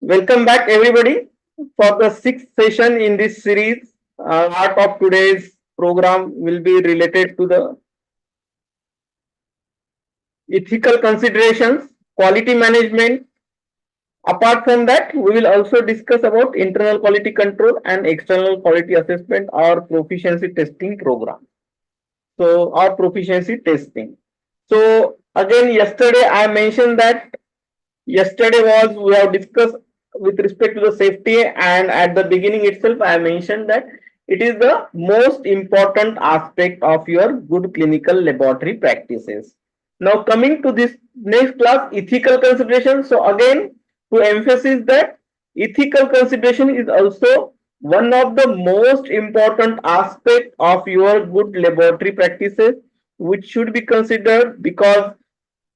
Welcome back, everybody, for the sixth session in this series. Part of today's program will be related to the ethical considerations, quality management. Apart from that, we will also discuss about internal quality control and external quality assessment or proficiency testing program. So, or proficiency testing. So, again, yesterday I mentioned that yesterday was we have discussed with respect to the safety, and at the beginning itself I mentioned that it is the most important aspect of your good clinical laboratory practices. Now coming to this next class, ethical consideration. So again, to emphasize that ethical consideration is also one of the most important aspect of your good laboratory practices, which should be considered, because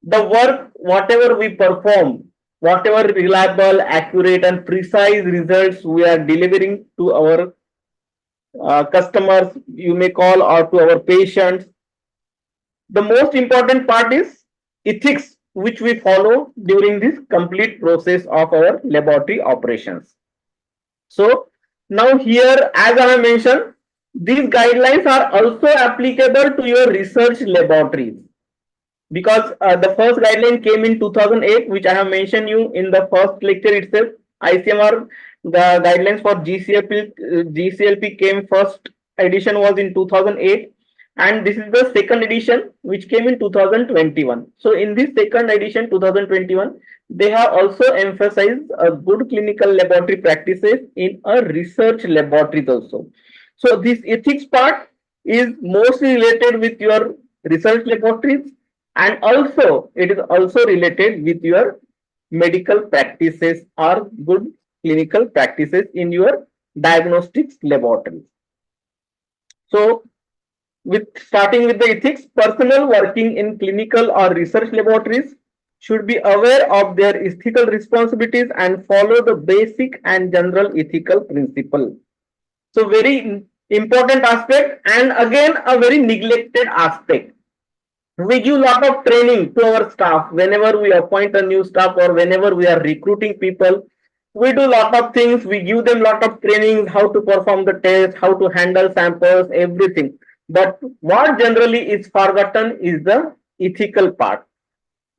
the work whatever we perform, whatever reliable, accurate and precise results we are delivering to our customers, you may call, or to our patients, the most important part is ethics, which we follow during this complete process of our laboratory operations. So now here, as I have mentioned, these guidelines are also applicable to your research laboratories, because the first guideline came in 2008, which I have mentioned you in the first lecture itself. ICMR, the guidelines for GCLP came, first edition was in 2008, and this is the second edition which came in 2021. So in this second edition 2021, they have also emphasized a good clinical laboratory practices in a research laboratories also. So this ethics part is mostly related with your research laboratories, and also it is also related with your medical practices or good clinical practices in your diagnostics laboratories. So with starting with the ethics, personnel working in clinical or research laboratories should be aware of their ethical responsibilities and follow the basic and general ethical principle. So very important aspect, and again a very neglected aspect. We give lot of training to our staff whenever we appoint a new staff or whenever we are recruiting people. We do lot of things. We give them lot of training, how to perform the test, how to handle samples, everything. But what generally is forgotten is the ethical part,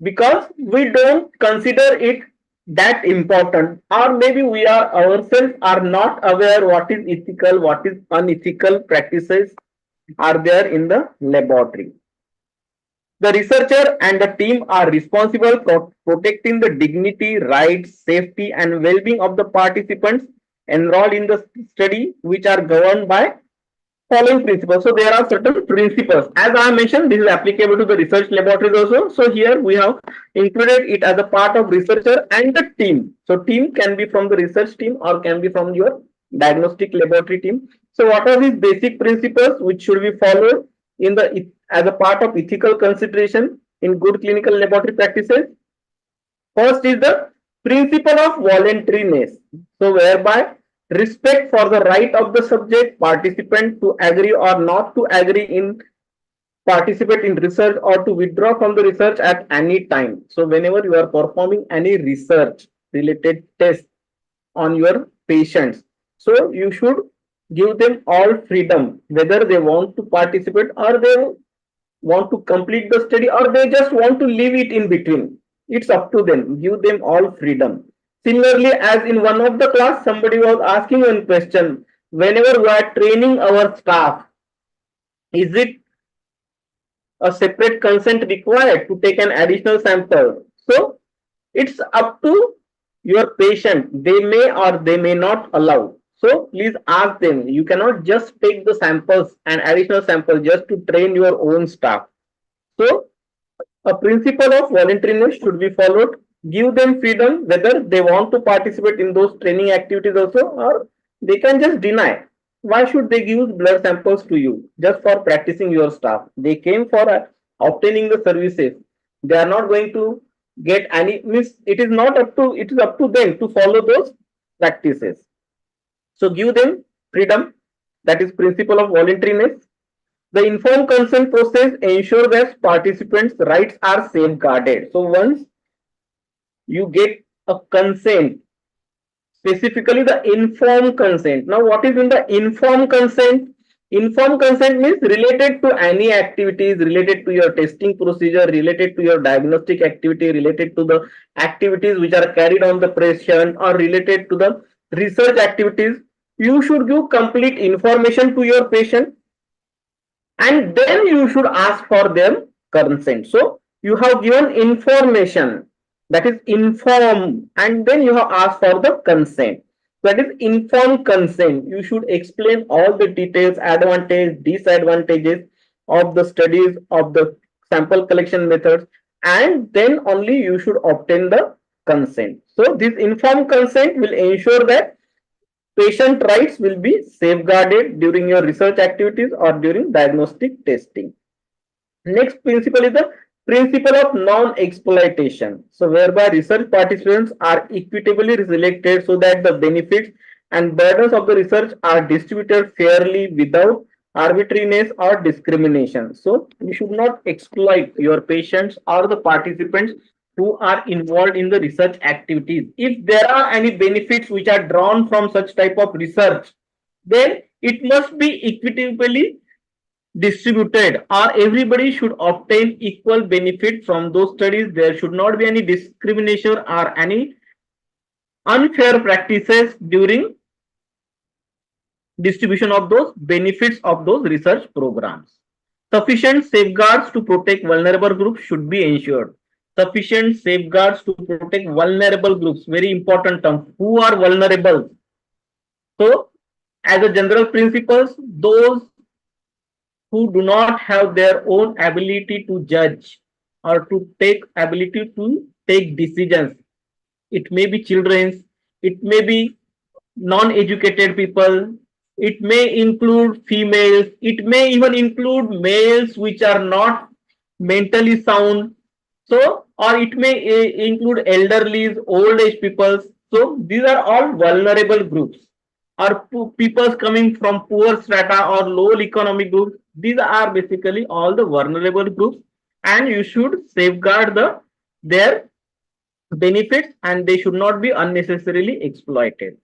because we don't consider it that important, or maybe we are ourselves are not aware what is ethical, what is unethical practices are there in the laboratory. The researcher and the team are responsible for protecting the dignity, rights, safety, and well being of the participants enrolled in the study, which are governed by following principles. So, there are certain principles. As I mentioned, this is applicable to the research laboratories also. So, here we have included it as a part of researcher and the team. So, team can be from the research team or can be from your diagnostic laboratory team. So, what are these basic principles which should be followed in the as a part of ethical consideration in good clinical laboratory practices? First is the principle of voluntariness. So, whereby respect for the right of the subject participant to agree or not to agree in participate in research or to withdraw from the research at any time. So, whenever you are performing any research related test on your patients, so you should give them all freedom, whether they want to participate or they want to complete the study or they just want to leave it in between. It's up to them. Give them all freedom. Similarly, as in one of the class, somebody was asking one question. Whenever we are training our staff, is it a separate consent required to take an additional sample? So it's up to your patient. They may or they may not allow. So please ask them. You cannot just take the samples and additional sample just to train your own staff. So a principle of voluntariness should be followed. Give them freedom whether they want to participate in those training activities also, or they can just deny. Why should they give blood samples to you just for practicing your staff? They came for obtaining the services. They are not going to get any, means it is not up to, it is up to them to follow those practices. So give them freedom. That is principle of voluntariness. The informed consent process ensures that participants' rights are safeguarded. So once you get a consent specifically the informed consent. Now, what is in the informed consent? Informed consent means related to any activities, related to your testing procedure, related to your diagnostic activity, related to the activities which are carried on the patient, or related to the research activities. You should give complete information to your patient, and then you should ask for their consent. So you have given information, that is inform, and then you have asked for the consent, that is informed consent. You should explain all the details, advantage, disadvantages of the studies, of the sample collection methods, and then only you should obtain the consent. So this informed consent will ensure that patient rights will be safeguarded during your research activities or during diagnostic testing. Next principle is the principle of non-exploitation. So whereby research participants are equitably selected so that the benefits and burdens of the research are distributed fairly without arbitrariness or discrimination. So you should not exploit your patients or the participants who are involved in the research activities. If there are any benefits which are drawn from such type of research, then it must be equitably distributed, or everybody should obtain equal benefit from those studies. There should not be any discrimination or any unfair practices during distribution of those benefits of those research programs. Sufficient safeguards to protect vulnerable groups should be ensured. Sufficient safeguards to protect vulnerable groups, very important term. Who are vulnerable? So as a general principles, those who do not have their own ability to judge or to take ability to take decisions. It may be children, it may be non-educated people, it may include females, it may even include males which are not mentally sound. So, or it may include elderly, old age people. So these are all vulnerable groups, or people coming from poor strata or low economic groups. These are basically all the vulnerable groups, and you should safeguard their benefits, and they should not be unnecessarily exploited.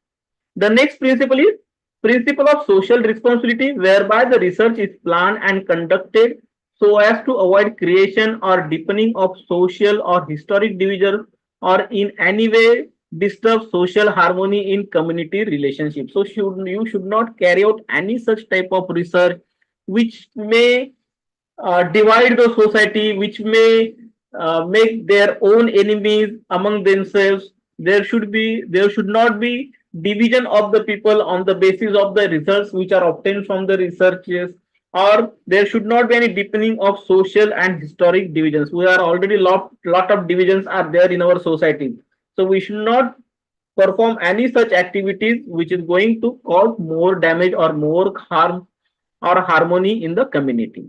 The next principle is principle of social responsibility, whereby the research is planned and conducted so as to avoid creation or deepening of social or historic division, or in any way disturb social harmony in community relationships. So you should not carry out any such type of research which may divide the society, which may make their own enemies among themselves. There should not be division of the people on the basis of the results which are obtained from the researches, or there should not be any deepening of social and historic divisions. We are already lot of divisions are there in our society, so we should not perform any such activities which is going to cause more damage or more harm or harmony in the community.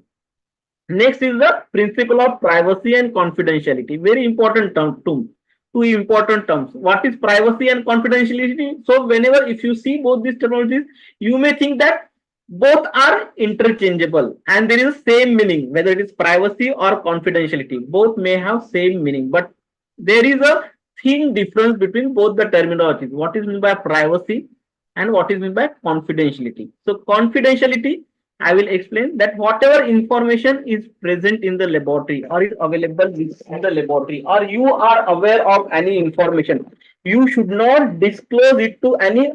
Next is the principle of privacy and confidentiality. Very important term too. Two important terms. What is privacy and confidentiality? So whenever if you see both these terminologies, you may think that both are interchangeable and there is same meaning, whether it is privacy or confidentiality. Both may have same meaning, but there is a thin difference between both the terminologies. What is meant by privacy and what is meant by confidentiality? So confidentiality, I will explain that whatever information is present in the laboratory or is available in the laboratory, or you are aware of any information, you should not disclose it to any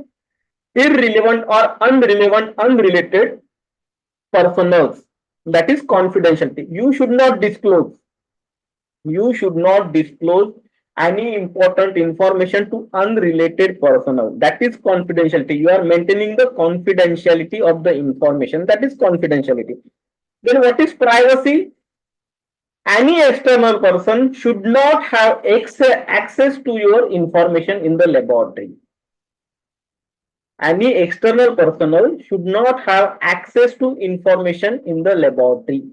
irrelevant or unrelated personnel. That is confidentiality. You should not disclose any important information to unrelated personnel. That is confidentiality. You are maintaining the confidentiality of the information. That is confidentiality. Then what is privacy? Any external person should not have access to your information in the laboratory. Any external personnel should not have access to information in the laboratory.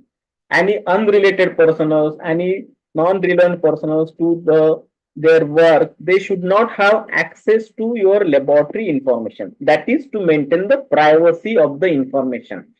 Any unrelated personnel, any non-relevant personnel to their work, they should not have access to your laboratory information. That is to maintain the privacy of the information.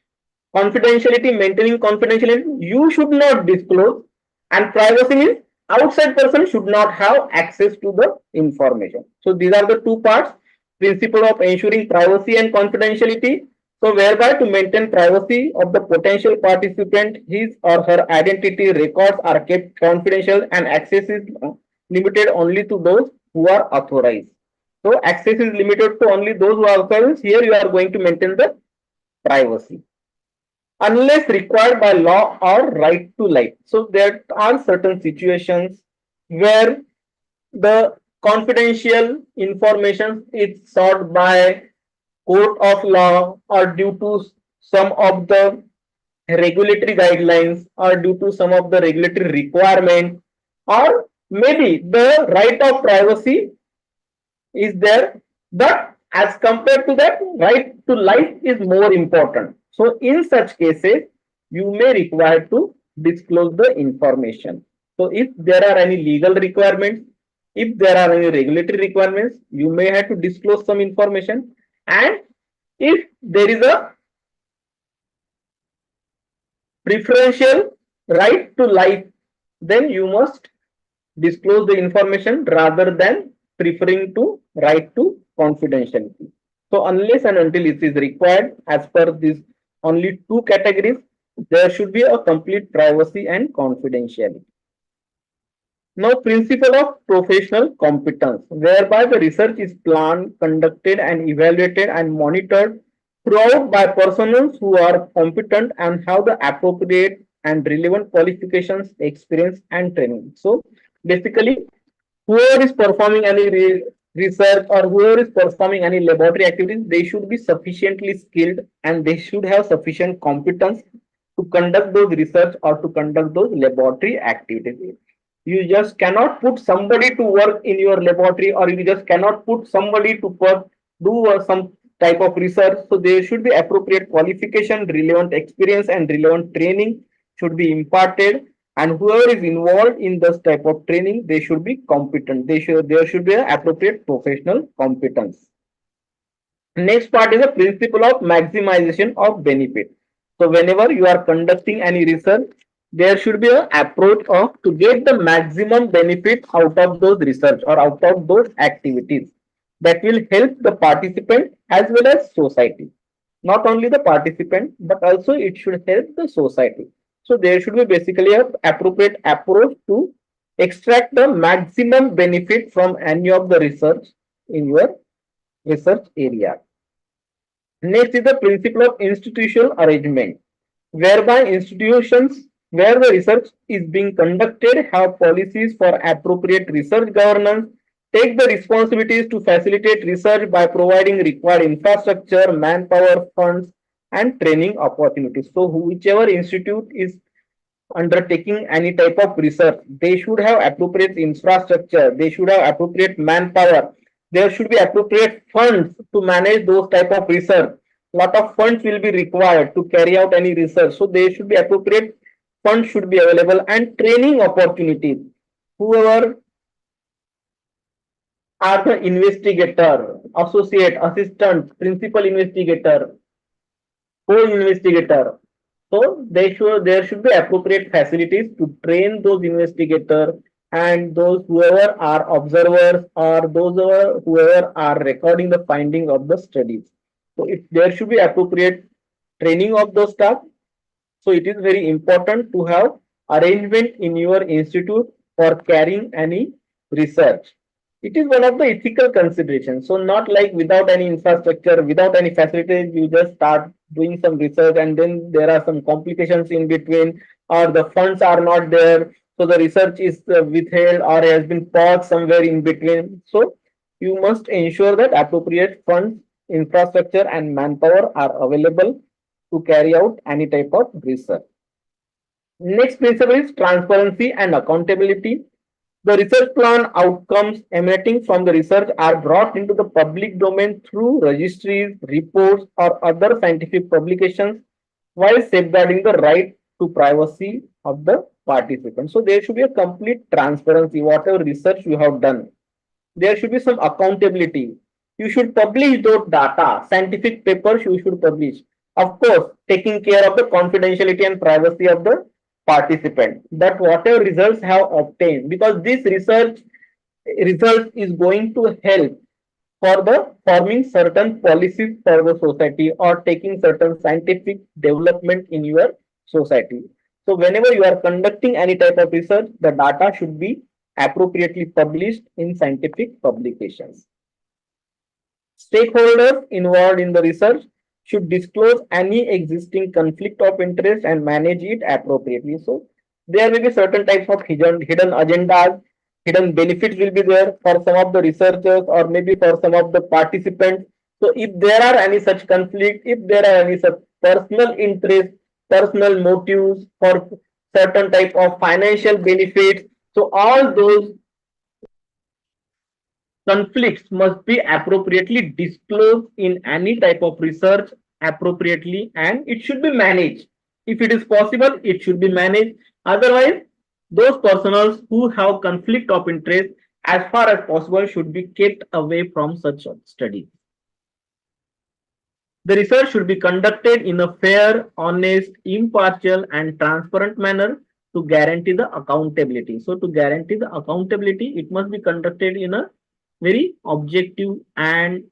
Confidentiality, maintaining confidentiality, you should not disclose, and privacy is outside person should not have access to the information. So these are the two parts. principle of ensuring privacy and confidentiality. So, whereby to maintain privacy of the potential participant, his or her identity records are kept confidential and access is limited only to those who are authorized. So, access is limited to only those who are authorized. Here, you are going to maintain the privacy unless required by law or right to life. So, there are certain situations where the confidential information is sought by court of law or due to some of the regulatory guidelines or due to some of the regulatory requirement or maybe the right of privacy is there, but as compared to that, right to life is more important. So in such cases you may require to disclose the information. So if there are any legal requirements, if there are any regulatory requirements, you may have to disclose some information. And if there is a preferential right to life, then you must disclose the information rather than preferring to right to confidentiality. So unless and until it is required as per these only two categories, there should be a complete privacy and confidentiality. Now, principle of professional competence, whereby the research is planned, conducted, and evaluated and monitored throughout by persons who are competent and have the appropriate and relevant qualifications, experience, and training. So, basically, whoever is performing any research or whoever is performing any laboratory activities, they should be sufficiently skilled and they should have sufficient competence to conduct those research or to conduct those laboratory activities. You just cannot put somebody to work in your laboratory or you just cannot put somebody to do some type of research. So there should be appropriate qualification, relevant experience and relevant training should be imparted, and whoever is involved in this type of training, they should be competent. There should be an appropriate professional competence. Next part is the principle of maximization of benefit. So whenever you are conducting any research, there should be an approach of to get the maximum benefit out of those research or out of those activities that will help the participant as well as society. Not only the participant, but also it should help the society. So there should be basically an appropriate approach to extract the maximum benefit from any of the research in your research area. Next is the principle of institutional arrangement, whereby institutions where the research is being conducted have policies for appropriate research governance, take the responsibilities to facilitate research by providing required infrastructure, manpower, funds, and training opportunities. So, whichever institute is undertaking any type of research, they should have appropriate infrastructure, they should have appropriate manpower, there should be appropriate funds to manage those type of research. Lot of funds will be required to carry out any research, so there should be appropriate funds should be available and training opportunities. Whoever are the investigator, associate, assistant, principal investigator, co-investigator, so there should be appropriate facilities to train those investigators and those whoever are observers or those whoever are recording the findings of the studies. So if there should be appropriate training of those staff. So it is very important to have arrangement in your institute for carrying any research. It is one of the ethical considerations. So not like without any infrastructure, without any facilities, you just start doing some research and then there are some complications in between or the funds are not there. So the research is withheld or has been paused somewhere in between. So you must ensure that appropriate funds, infrastructure and manpower are available to carry out any type of research. Next principle is transparency and accountability. The research plan outcomes emanating from the research are brought into the public domain through registries, reports, or other scientific publications while safeguarding the right to privacy of the participants. So there should be a complete transparency, whatever research you have done. There should be some accountability. You should publish those data, scientific papers you should publish. Of course, taking care of the confidentiality and privacy of the participant, that whatever results have obtained, because this research is going to help for the forming certain policies for the society or taking certain scientific development in your society. So whenever you are conducting any type of research, the data should be appropriately published in scientific publications. Stakeholders involved in the research should disclose any existing conflict of interest and manage it appropriately. So there may be certain types of hidden agendas, hidden benefits will be there for some of the researchers or maybe for some of the participants. So if there are any such conflict, if there are any such personal interest, personal motives for certain type of financial benefits, so all those conflicts must be appropriately disclosed in any type of research appropriately, and it should be managed. If it is possible, it should be managed. Otherwise, those personnel who have conflict of interest as far as possible should be kept away from such studies. The research should be conducted in a fair, honest, impartial, and transparent manner to guarantee the accountability. So, to guarantee the accountability, it must be conducted in a very objective and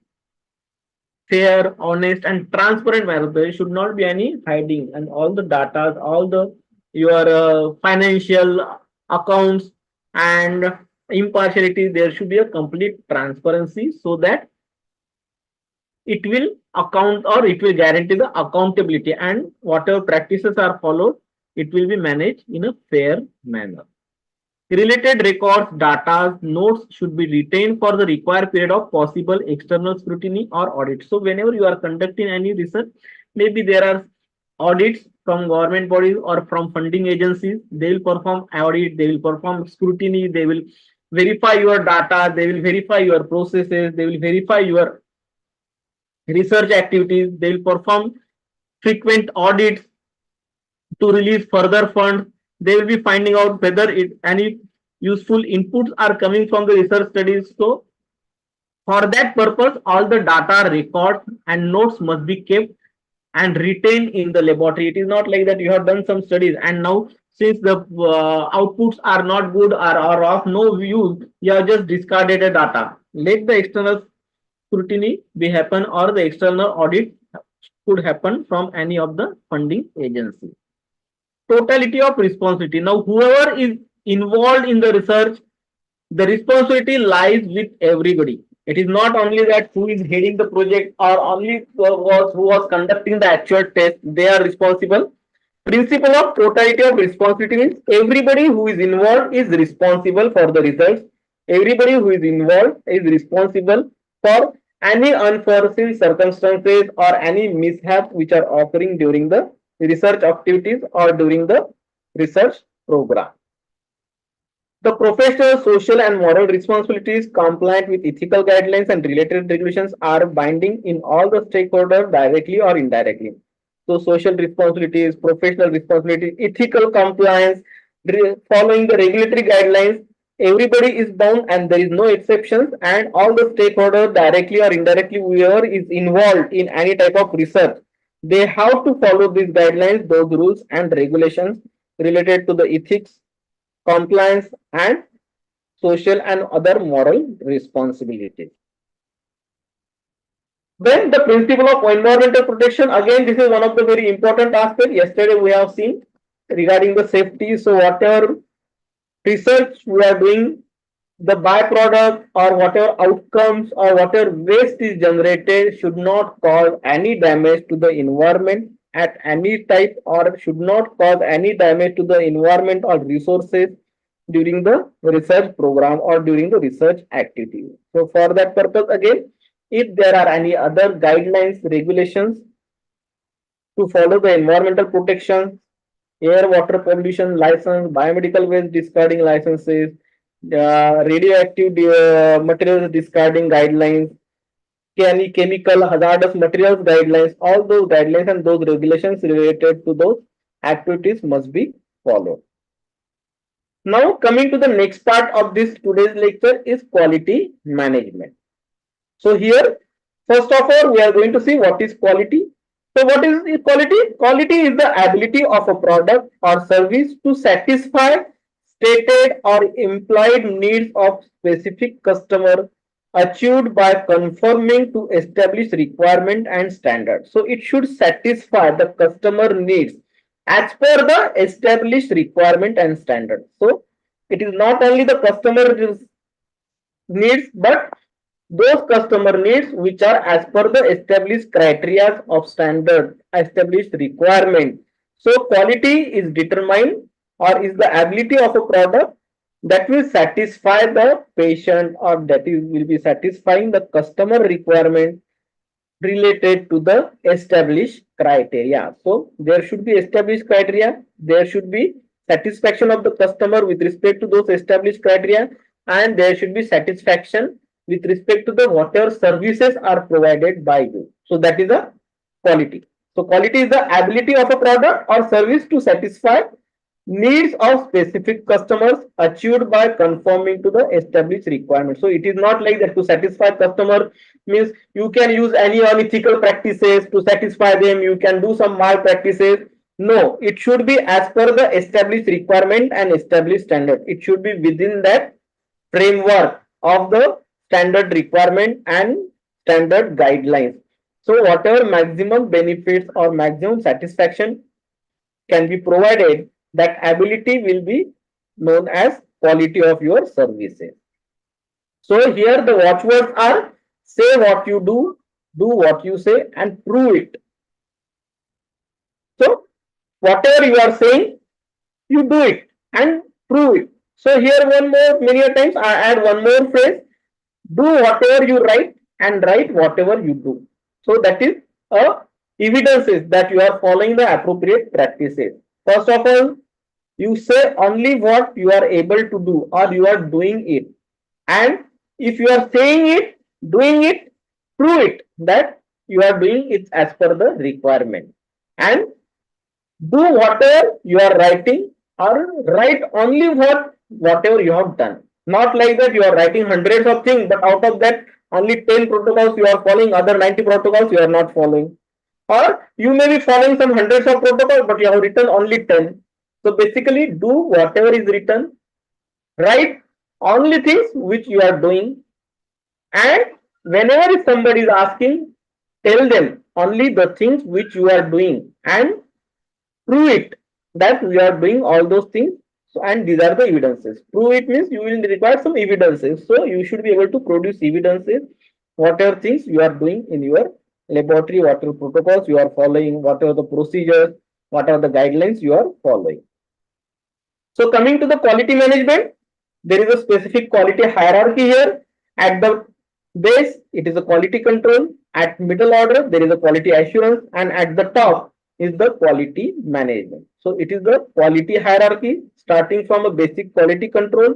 fair, honest, and transparent manner. There should not be any hiding, and all the data, all the your financial accounts and impartiality. There should be a complete transparency so that it will account or it will guarantee the accountability, and whatever practices are followed, it will be managed in a fair manner. Related records, data, notes should be retained for the required period of possible external scrutiny or audit. So whenever you are conducting any research, maybe there are audits from government bodies or from funding agencies. They will perform audit, they will perform scrutiny, they will verify your data, they will verify your processes, they will verify your research activities, they will perform frequent audits to release further funds. They will be finding out whether any useful inputs are coming from the research studies. So for that purpose, all the data, records, and notes must be kept and retained in the laboratory. It is not like that you have done some studies and now since the outputs are not good or of no use, you have just discarded the data. Let the external scrutiny be happen or the external audit could happen from any of the funding agency. Totality of responsibility. Now, whoever is involved in the research, the responsibility lies with everybody. It is not only that who is heading the project or only who was conducting the actual test, they are responsible. Principle of totality of responsibility means everybody who is involved is responsible for the results. Everybody who is involved is responsible for any unforeseen circumstances or any mishaps which are occurring during the research activities or during the research program. The professional, social, and moral responsibilities compliant with ethical guidelines and related regulations are binding in all the stakeholders directly or indirectly. So, social responsibilities, professional responsibilities, ethical compliance, following the regulatory guidelines, everybody is bound and there is no exceptions, and all the stakeholders directly or indirectly, whoever is involved in any type of research, they have to follow these guidelines, those rules and regulations related to the ethics, compliance, and social and other moral responsibilities. Then the principle of environmental protection, again, this is one of the very important aspects. Yesterday we have seen regarding the safety. So whatever research we are doing, the byproduct or whatever outcomes or whatever waste is generated should not cause any damage to the environment at any type or should not cause any damage to the environment or resources during the research program or during the research activity. So for that purpose, again, if there are any other guidelines, regulations to follow the environmental protection, air water pollution license, biomedical waste discarding licenses, radioactive materials discarding guidelines, any chemical hazardous materials guidelines, all those guidelines and those regulations related to those activities must be followed. Now coming to the next part of this today's lecture is quality management. So here, first of all, we are going to see what is quality. So what is quality? Quality is the ability of a product or service to satisfy stated or implied needs of specific customer achieved by conforming to established requirement and standards. So it should satisfy the customer needs as per the established requirement and standard. So it is not only the customer needs, but those customer needs which are as per the established criteria of standard, established requirement. So quality is determined or is the ability of a product that will satisfy the patient, or that is will be satisfying the customer requirement related to the established criteria. So there should be established criteria, there should be satisfaction of the customer with respect to those established criteria, and there should be satisfaction with respect to the whatever services are provided by you. So that is a quality. So quality is the ability of a product or service to satisfy needs of specific customers achieved by conforming to the established requirements. So it is not like that to satisfy customer means you can use any unethical practices to satisfy them, you can do some malpractices. No, it should be as per the established requirement and established standard. It should be within that framework of the standard requirement and standard guidelines. So whatever maximum benefits or maximum satisfaction can be provided, that ability will be known as quality of your services. So here the watchwords are: say what you do what you say, and prove it. So whatever you are saying, you do it and prove it. So here one more, many a times I add one more phrase: do whatever you write and write whatever you do. So that is a evidences that you are following the appropriate practices. First of all, you say only what you are able to do or you are doing it. And if you are saying it, doing it, prove it that you are doing it as per the requirement. And do whatever you are writing, or write only whatever you have done. Not like that you are writing hundreds of things, but out of that only 10 protocols you are following, other 90 protocols you are not following. Or you may be following some hundreds of protocols, but you have written only 10. So basically do whatever is written, write only things which you are doing, and whenever somebody is asking, tell them only the things which you are doing and prove it that we are doing all those things. So, and these are the evidences. Prove it means you will require some evidences. So you should be able to produce evidences, whatever things you are doing in your laboratory, whatever protocols you are following, whatever the procedures, what are the guidelines you are following. So coming to the quality management, there is a specific quality hierarchy here. At the base, it is a quality control. At middle order, there is a quality assurance, and at the top is the quality management. So it is the quality hierarchy starting from a basic quality control.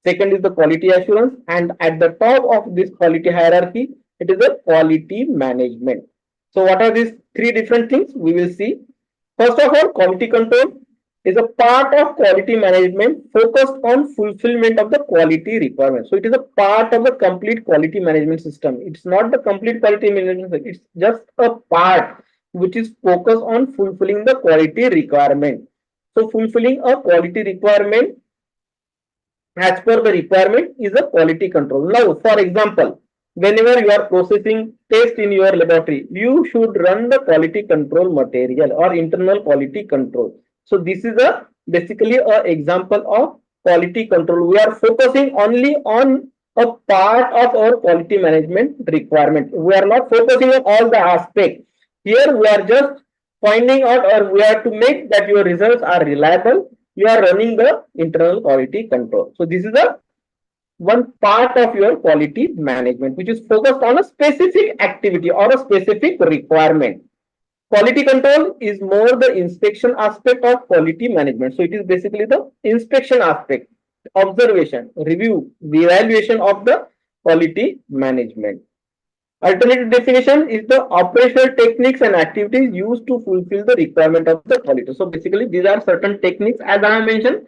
Second is the quality assurance, and at the top of this quality hierarchy, it is the quality management. So what are these three different things? We will see. First of all, quality control is a part of quality management focused on fulfillment of the quality requirements. So it is a part of the complete quality management system. It's not the complete quality management system. It's just a part which is focused on fulfilling the quality requirement. So fulfilling a quality requirement as per the requirement is a quality control. Now, for example, whenever you are processing test in your laboratory, you should run the quality control material or internal quality control. So this is a basically a example of quality control. We are focusing only on a part of our quality management requirement. We are not focusing on all the aspects. Here we are just finding out, or we have to make that your results are reliable. You are running the internal quality control. So this is a one part of your quality management which is focused on a specific activity or a specific requirement. Quality control is more the inspection aspect of quality management. So it is basically the inspection aspect, observation, review, the evaluation of the quality management. Alternative definition is the operational techniques and activities used to fulfill the requirement of the quality. So basically these are certain techniques, as I have mentioned.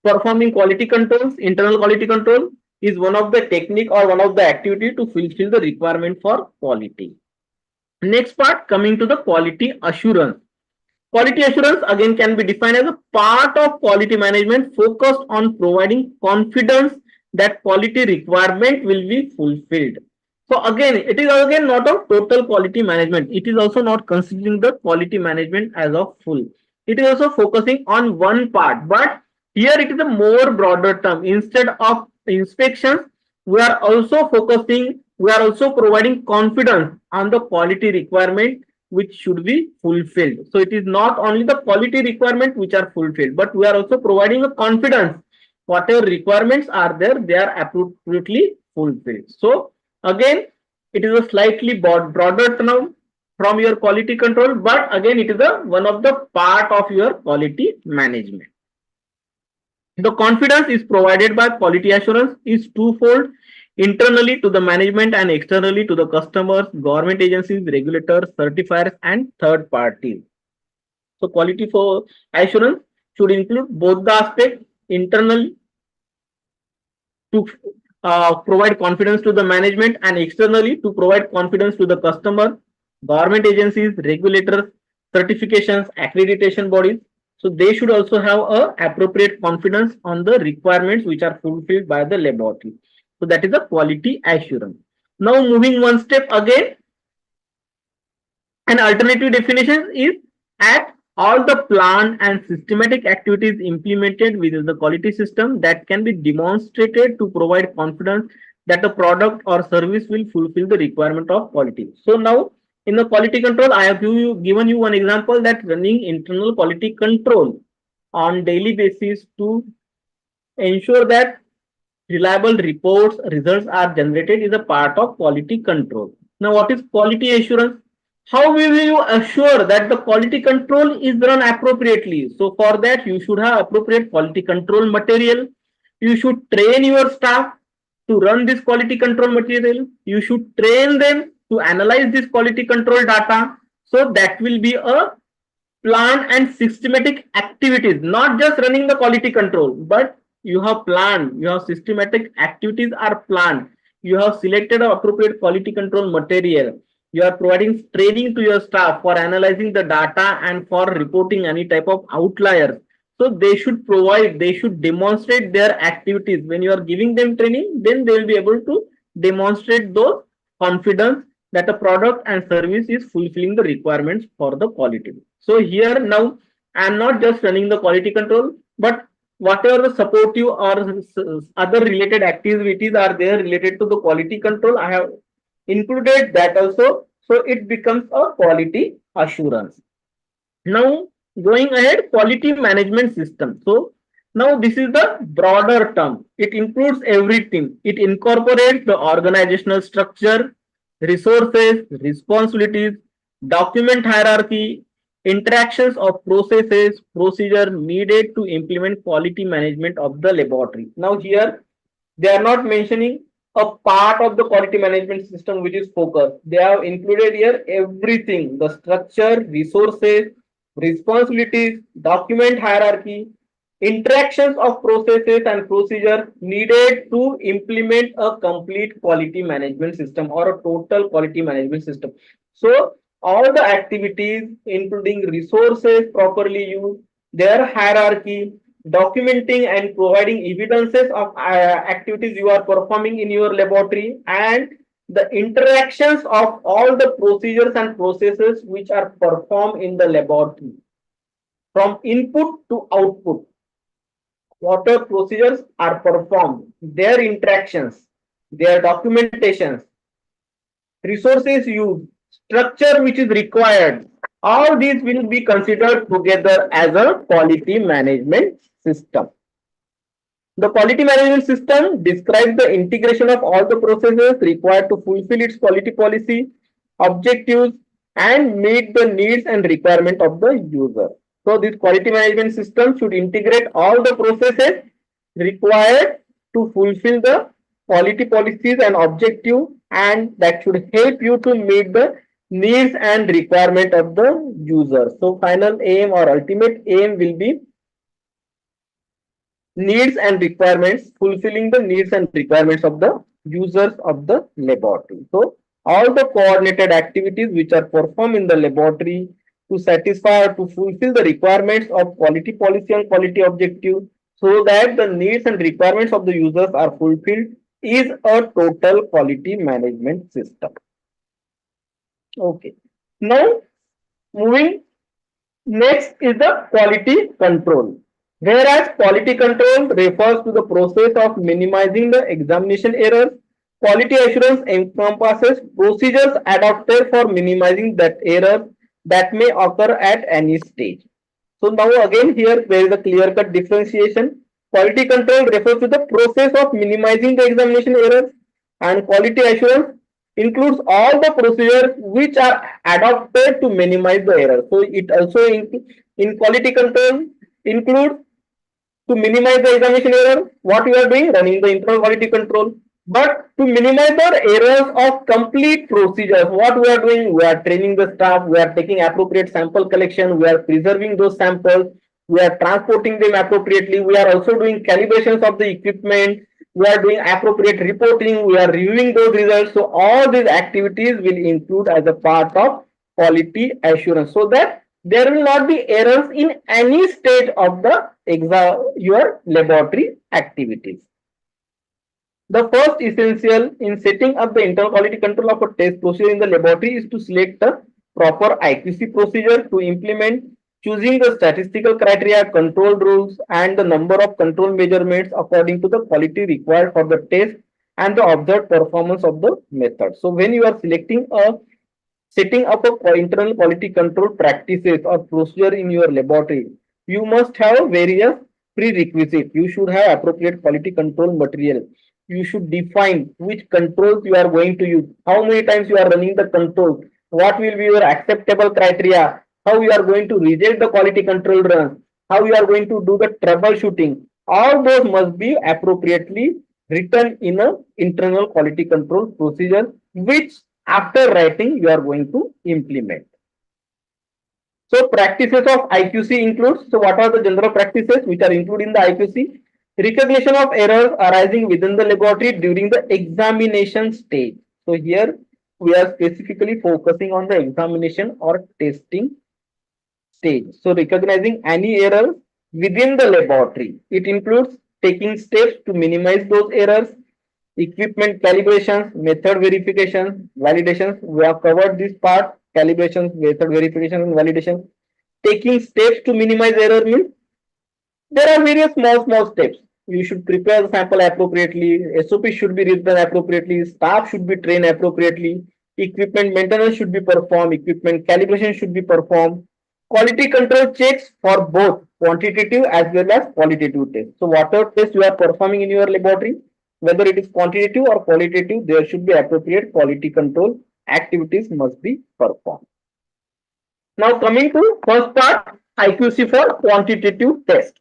Performing quality controls, internal quality control is one of the technique or one of the activity to fulfill the requirement for quality. Next part, coming to the quality assurance. Quality assurance again can be defined as a part of quality management focused on providing confidence that quality requirement will be fulfilled. So again, it is again not a total quality management. It is also not considering the quality management as a full. It is also focusing on one part, but here it is a more broader term. Instead of inspections, we are also providing confidence on the quality requirement which should be fulfilled. So it is not only the quality requirement which are fulfilled, but we are also providing a confidence whatever requirements are there, they are absolutely fulfilled. So again, it is a slightly broader term from your quality control, but again, it is a one of the part of your quality management. The confidence is provided by quality assurance is twofold, internally to the management and externally to the customers, government agencies, regulators, certifiers, and third parties. So quality for assurance should include both the aspects internally to provide confidence to the management and externally to provide confidence to the customer, government agencies, regulators, certifications, accreditation bodies. So they should also have a appropriate confidence on the requirements which are fulfilled by the laboratory. So that is a quality assurance. Now moving one step again, an alternative definition is at all the planned and systematic activities implemented within the quality system that can be demonstrated to provide confidence that the product or service will fulfill the requirement of quality. So now in the quality control, I have given you one example that running internal quality control on daily basis to ensure that reliable reports, results are generated is a part of quality control. Now, what is quality assurance? How will you assure that the quality control is run appropriately? So, for that, you should have appropriate quality control material. You should train your staff to run this quality control material. You should train them to analyze this quality control data. So, that will be a plan and systematic activities, not just running the quality control, but you have planned, you have systematic activities are planned, you have selected appropriate quality control material, you are providing training to your staff for analyzing the data and for reporting any type of outliers. So they should provide, they should demonstrate their activities. When you are giving them training, then they will be able to demonstrate those confidence that a product and service is fulfilling the requirements for the quality. So here now I am not just running the quality control, but whatever the supportive or other related activities are there related to the quality control, I have included that also. So it becomes a quality assurance. Now going ahead, quality management system. So now this is the broader term. It includes everything. It incorporates the organizational structure, resources, responsibilities, document hierarchy, interactions of processes, procedure needed to implement quality management of the laboratory. Now here they are not mentioning a part of the quality management system which is focused. They have included here everything, the structure, resources, responsibilities, document hierarchy, interactions of processes and procedure needed to implement a complete quality management system or a total quality management system. So all the activities including resources properly used, their hierarchy, documenting and providing evidences of activities you are performing in your laboratory, and the interactions of all the procedures and processes which are performed in the laboratory from input to output. What procedures are performed, their interactions, their documentations, resources used, structure which is required, all these will be considered together as a quality management system. The quality management system describes the integration of all the processes required to fulfill its quality policy, objectives, and meet the needs and requirement of the user. So this quality management system should integrate all the processes required to fulfill the quality policies and objective, and that should help you to meet the needs and requirement of the user. So final aim or ultimate aim will be needs and requirements, fulfilling the needs and requirements of the users of the laboratory. So all the coordinated activities which are performed in the laboratory to satisfy or to fulfill the requirements of quality policy and quality objective. so that the needs and requirements of the users are fulfilled is a total quality management system. Okay. Now moving next is the quality control. Whereas quality control refers to the process of minimizing the examination errors, quality assurance encompasses procedures adopted for minimizing that error that may occur at any stage. So now again here there is a clear-cut differentiation. Quality control refers to the process of minimizing the examination errors, and quality assurance includes all the procedures which are adopted to minimize the error. So it also in quality control includes to minimize the examination error. What we are doing, running the internal quality control. But to minimize the errors of complete procedures, what we are doing, we are training the staff, we are taking appropriate sample collection, we are preserving those samples, we are transporting them appropriately, we are also doing calibrations of the equipment, we are doing appropriate reporting, we are reviewing those results. So all these activities will include as a part of quality assurance, so that there will not be errors in any stage of the your laboratory activities. The first essential in setting up the internal quality control of a test procedure in the laboratory is to select the proper IQC procedure to implement, choosing the statistical criteria, control rules, and the number of control measurements according to the quality required for the test and the observed performance of the method. So when you are selecting a setting up a internal quality control practices or procedure in your laboratory, you must have various prerequisites. You should have appropriate quality control material. You should define which controls you are going to use, how many times you are running the control, what will be your acceptable criteria, how you are going to reject the quality control runs, how you are going to do the troubleshooting. All those must be appropriately written in a internal quality control procedure, which after writing you are going to implement. So practices of IQC includes, so what are the general practices which are included in the IQC? Recognition of errors arising within the laboratory during the examination stage. So here we are specifically focusing on the examination or testing stage. So recognizing any errors within the laboratory. It includes taking steps to minimize those errors, equipment calibrations, method verifications, validations. We have covered this part, calibrations, method verification and validation. Taking steps to minimize error means there are various small steps. You should prepare the sample appropriately, SOP should be written appropriately, staff should be trained appropriately, equipment maintenance should be performed, equipment calibration should be performed, quality control checks for both quantitative as well as qualitative tests. So whatever test you are performing in your laboratory, whether it is quantitative or qualitative, there should be appropriate quality control activities must be performed. Now coming to first part, IQC for quantitative test.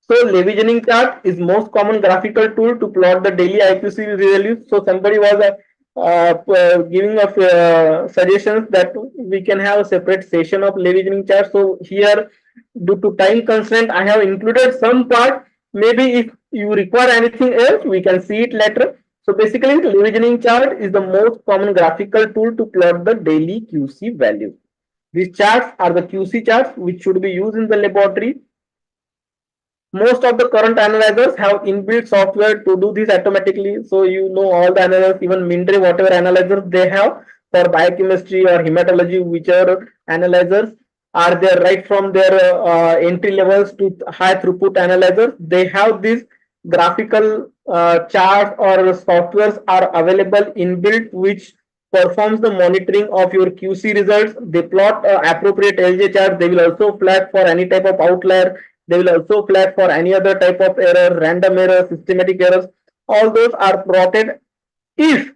So Levigening chart is most common graphical tool to plot the daily IQC values. So somebody was giving us suggestions that we can have a separate session of Levigening chart. So here, due to time constraint, I have included some part. Maybe if you require anything else, we can see it later. So basically, the Levigening chart is the most common graphical tool to plot the daily QC value. These charts are the QC charts which should be used in the laboratory. Most of the current analyzers have inbuilt software to do this automatically. So you know all the analyzers, even Mindray, whatever analyzers they have for biochemistry or hematology, whichever analyzers are there right from their entry levels to high throughput analyzers, they have these graphical charts or softwares are available inbuilt which performs the monitoring of your QC results. They plot appropriate LJ charts. They will also flag for any type of outlier. They will also flag for any other type of error, random error, systematic errors. All those are plotted. If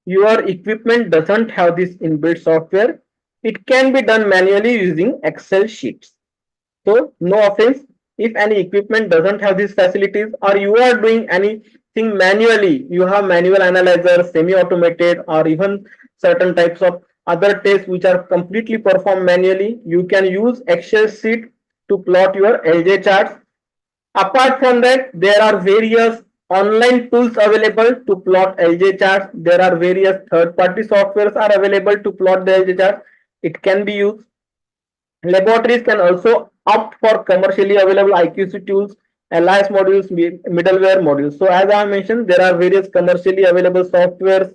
your equipment doesn't have this inbuilt software, it can be done manually using Excel sheets. So no offense, if any equipment doesn't have these facilities or you are doing anything manually, you have manual analyzers, semi-automated or even certain types of other tests which are completely performed manually, you can use Excel sheet to plot your LJ charts. Apart from that, there are various online tools available to plot LJ charts. There are various third-party softwares are available to plot the LJ chart. It can be used. Laboratories can also opt for commercially available IQC tools LIS modules, middleware modules. So as I mentioned, there are various commercially available softwares,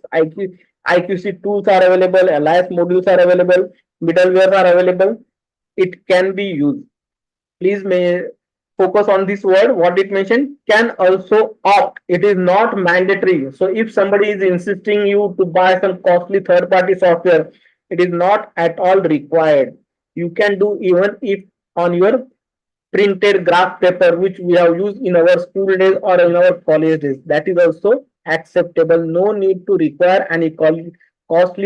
IQC tools are available, LIS modules are available, middleware are available. It can be used. Please may focus on this word, what it mentioned, can also opt. It is not mandatory. So if somebody is insisting you to buy some costly third party software, it is not at all required. You can do even if on your printed graph paper which we have used in our school days or in our college days, that is also acceptable. No need to require any costly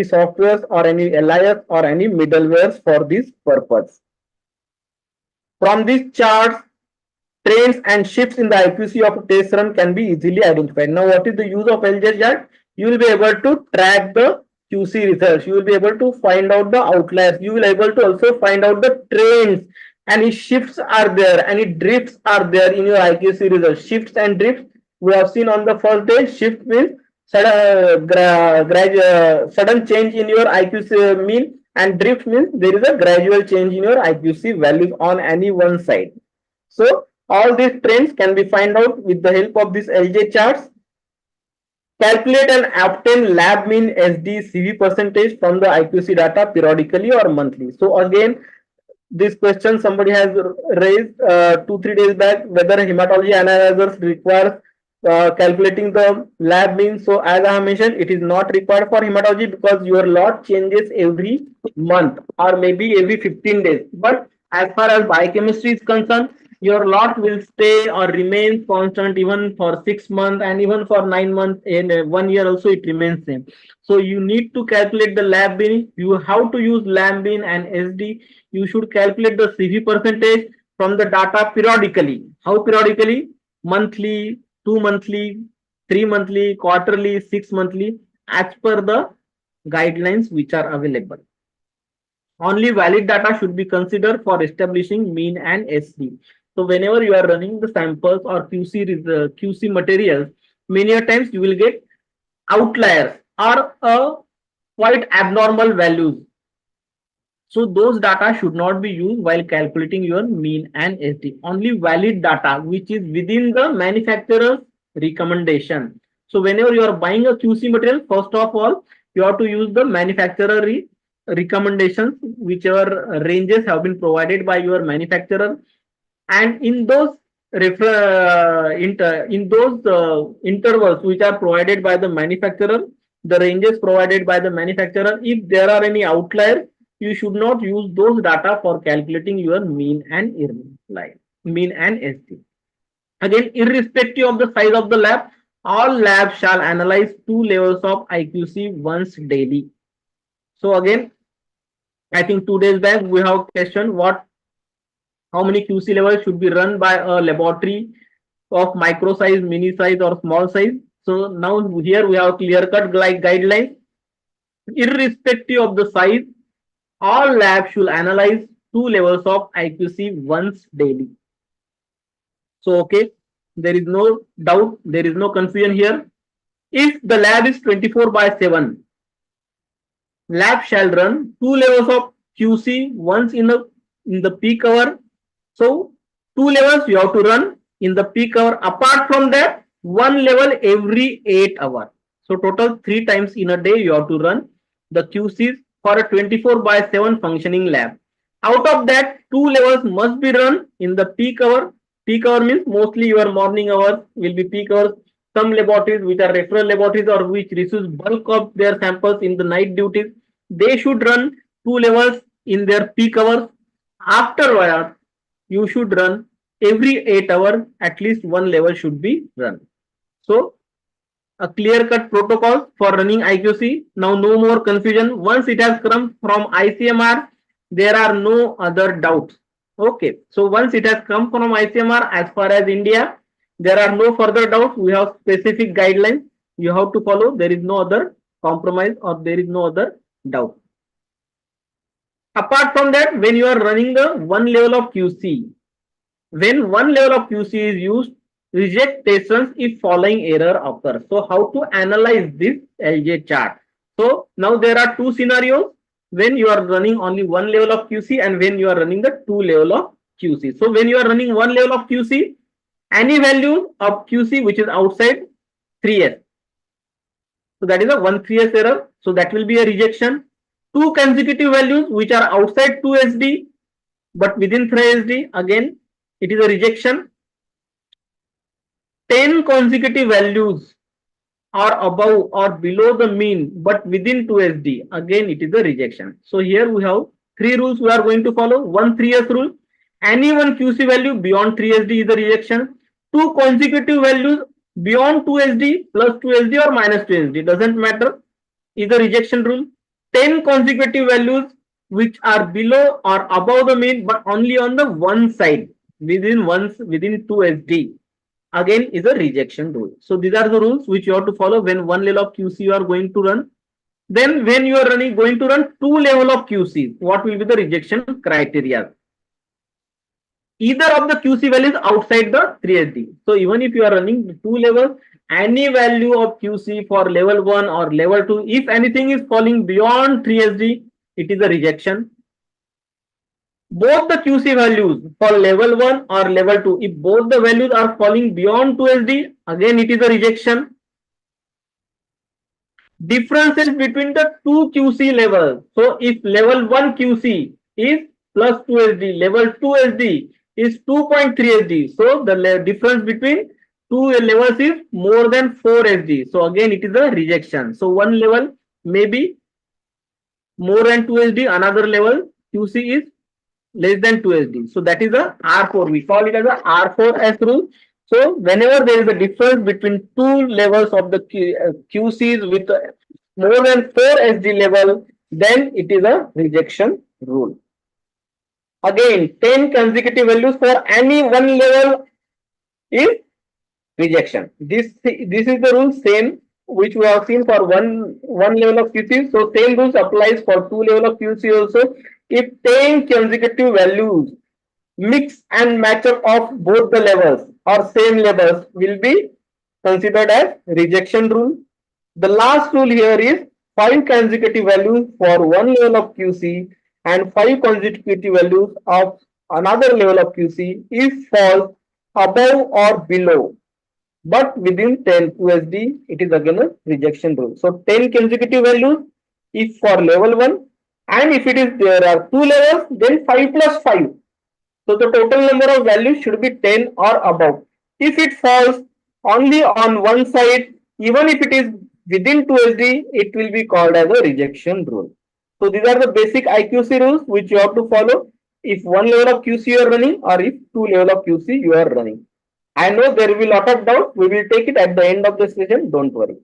softwares or any LIS or any middlewares for this purpose. From these charts, trends and shifts in the IQC of a test run can be easily identified. Now, what is the use of LJ chart? You will be able to track the QC results. You will be able to find out the outliers. You will be able to also find out the trends. Any shifts are there, any drifts are there in your IQC results. Shifts and drifts we have seen on the first day. Shift means sudden change in your IQC mean, and drift means there is a gradual change in your IQC values on any one side. So all these trends can be found out with the help of these LJ charts. Calculate and obtain lab mean SD CV percentage from the IQC data periodically or monthly. So again, this question somebody has raised 2-3 days back, whether hematology analyzers requires calculating the lab mean. So as I have mentioned, it is not required for hematology because your lot changes every month or maybe every 15 days. But as far as biochemistry is concerned, your lot will stay or remain constant even for 6 months and even for 9 months, and 1 year also it remains same. So you need to calculate the lab mean. You have to use lab mean and SD. You should calculate the CV percentage from the data periodically. How periodically? Monthly, 2 monthly, 3 monthly, quarterly, 6 monthly, as per the guidelines which are available. Only valid data should be considered for establishing mean and SD. So whenever you are running the samples or QC materials, many a times you will get outliers or quite abnormal values. So those data should not be used while calculating your mean and SD. Only valid data which is within the manufacturer's recommendation. So whenever you are buying a QC material, first of all, you have to use the manufacturer recommendations, whichever ranges have been provided by your manufacturer, and in those intervals which are provided by the manufacturer, the ranges provided by the manufacturer, if there are any outliers, you should not use those data for calculating your mean and mean and SD. Again, irrespective of the size of the lab, all labs shall analyze 2 levels of IQC once daily. So again, I think 2 days back we have questioned how many QC levels should be run by a laboratory of micro size, mini size, or small size. So now here we have clear-cut guidelines. Irrespective of the size, all labs should analyze 2 levels of IQC once daily. So okay, there is no doubt, there is no confusion here. If the lab is 24/7, lab shall run 2 levels of QC once in the peak hour. So 2 levels you have to run in the peak hour. Apart from that, 1 level every 8 hours. So total 3 times in a day you have to run the QCs for a 24/7 functioning lab. Out of that, 2 levels must be run in the peak hour. Peak hour means mostly your morning hours will be peak hours. Some laboratories which are referral laboratories or which receives bulk of their samples in the night duties, they should run 2 levels in their peak hours. Afterward, you should run every 8 hours, at least 1 level should be run. So a clear-cut protocol for running IQC. Now no more confusion. Once it has come from ICMR, there are no other doubts. Okay, so once it has come from ICMR, as far as India, there are no further doubts. We have specific guidelines you have to follow. There is no other compromise or there is no other doubt. Apart from that, when you are running the 1 level of QC, when 1 level of QC is used, reject test runs if following error occurs. So how to analyze this LJ chart? So now there are 2 scenarios when you are running only 1 level of QC and when you are running the 2 level of QC. So when you are running 1 level of QC, Any value of QC which is outside 3S. So that is a 1 3S error. So that will be a rejection. Two consecutive values which are outside 2SD but within 3SD, again it is a rejection. 10 consecutive values are above or below the mean but within 2SD, again it is a rejection. So here we have three rules we are going to follow. 1 3S rule, any one QC value beyond 3SD is a rejection. Two consecutive values beyond 2SD plus 2SD or minus 2SD, doesn't matter, is a rejection rule. 10 consecutive values which are below or above the mean but only on the one side within 2SD, again is a rejection rule. So these are the rules which you have to follow when one level of QC you are going to run. Then when you are going to run two level of QC, what will be the rejection criteria? Either of the QC values outside the 3SD. So even if you are running two levels, any value of QC for level 1 or level 2, if anything is falling beyond 3SD, it is a rejection. Both the QC values for level 1 or level 2, if both the values are falling beyond 2SD, again it is a rejection. Differences between the two QC levels. So if level 1 QC is plus 2SD, level 2 SD is 2.3 SD. So the difference between two levels is more than 4 SD. So again it is a rejection. So one level may be more than 2 SD, another level QC is less than 2 SD. So that is a R4. We call it as a R4S rule. So whenever there is a difference between two levels of the QCs with more than 4 SD level, then it is a rejection rule. Again, 10 consecutive values for any one level is rejection. This is the rule same which we have seen for one level of QC. So same rules applies for two level of QC also. If 10 consecutive values mix and match up of both the levels or same levels will be considered as rejection rule. The last rule here is 5 consecutive values for one level of QC and 5 consecutive values of another level of QC if falls above or below but within 10 USD, it is again a rejection rule. So 10 consecutive values if for level 1, and if it is there are two levels, then 5 plus 5. So the total number of values should be 10 or above. If it falls only on one side, even if it is within 2SD, it will be called as a rejection rule. So these are the basic IQC rules which you have to follow if one level of QC you are running or if two level of QC you are running. I know there will be a lot of doubt. We will take it at the end of the session. Don't worry.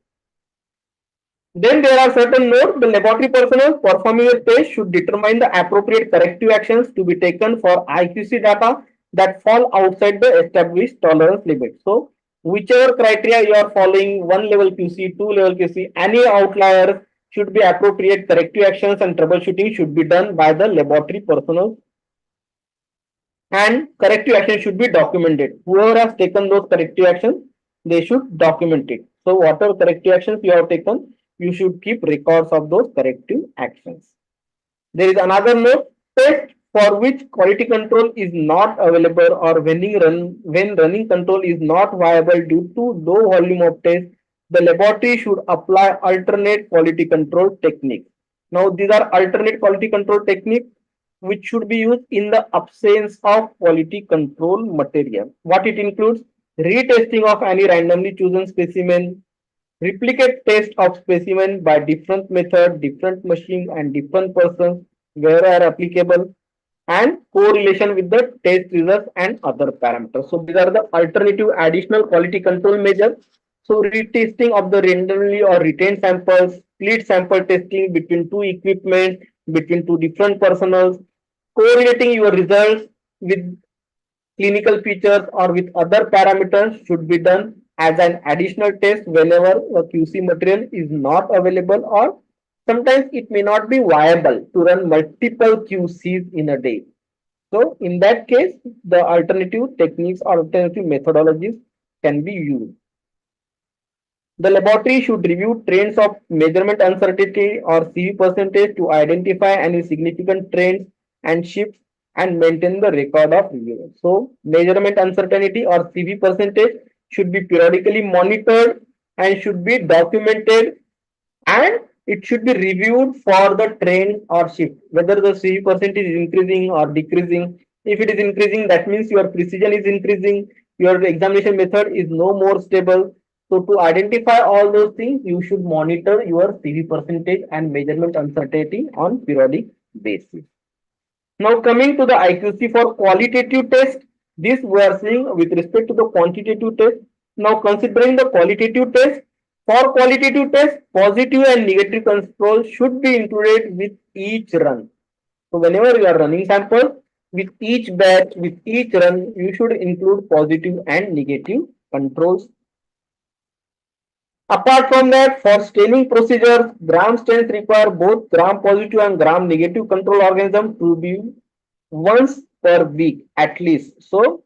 Then there are certain notes. The laboratory personnel performing a test should determine the appropriate corrective actions to be taken for IQC data that fall outside the established tolerance limit. So, whichever criteria you are following, one level QC, two level QC, any outliers should be appropriate corrective actions and troubleshooting should be done by the laboratory personnel. And corrective action should be documented. Whoever has taken those corrective actions, they should document it. So whatever corrective actions you have taken, you should keep records of those corrective actions. There is another note, test for which quality control is not available or when running control is not viable due to low volume of test, the laboratory should apply alternate quality control techniques. Now these are alternate quality control techniques which should be used in the absence of quality control material. What it includes? Retesting of any randomly chosen specimen, replicate test of specimen by different method, different machine and different persons where are applicable, and correlation with the test results and other parameters. So these are the alternative additional quality control measures. So retesting of the randomly or retained samples, split sample testing between two equipment, between two different personals, correlating your results with clinical features or with other parameters should be done as an additional test whenever a QC material is not available or sometimes it may not be viable to run multiple QCs in a day. So in that case, the alternative techniques or alternative methodologies can be used. The laboratory should review trends of measurement uncertainty or CV percentage to identify any significant trends and shifts and maintain the record of review. So measurement uncertainty or CV percentage should be periodically monitored and should be documented, and it should be reviewed for the trend or shift, whether the CV percentage is increasing or decreasing. If it is increasing, that means your precision is increasing, your examination method is no more stable. So to identify all those things, you should monitor your CV percentage and measurement uncertainty on periodic basis. Now coming to the IQC for qualitative test, this we are seeing with respect to the quantitative test. Now considering the qualitative test, for qualitative test, positive and negative control should be included with each run. So whenever you are running samples, with each batch, with each run, you should include positive and negative controls. Apart from that, for staining procedures, gram stains require both gram positive and gram negative control organism to be once per week at least. So